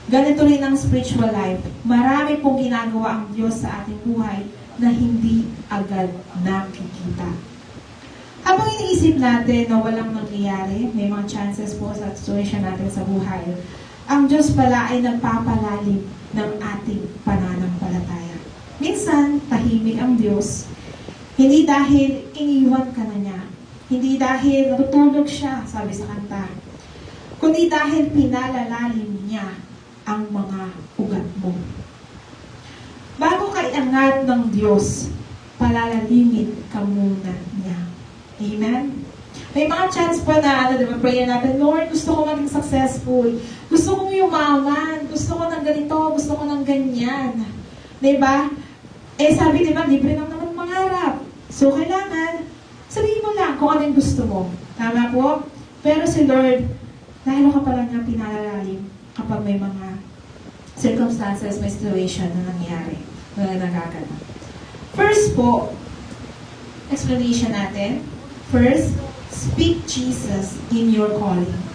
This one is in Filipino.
Ganito rin ang spiritual life. Marami pong ginagawa ang Diyos sa ating buhay na hindi agad nakikita. Habang iniisip natin na walang nangyayari, may mga chances po sa situation natin sa buhay, ang Diyos pala ay nagpapalalim ng ating pananampalataya. Minsan, tahimik ang Diyos, hindi dahil iniwan ka na niya, hindi dahil natutulog siya, sabi sa kanta, kundi dahil pinalalalim niya ang mga ugat mo. Bago ka iangat ng Diyos, palalalimit ka muna niya. Amen? May mga chance po na, prayer natin, Lord, gusto ko maging successful. Gusto kong yumaman. Gusto ko ng ganito. Gusto ko ng ganyan. Diba? Sabi, diba, libre lang naman mangarap. So, kailangan, sabihin mo lang kung ano yung gusto mo. Tama po? Pero si Lord, lalo ka pala niya pinalalalim kapag may mga circumstances, may situation na nangyari, na nagaganap. First po, explanation natin. First, speak Jesus in your calling.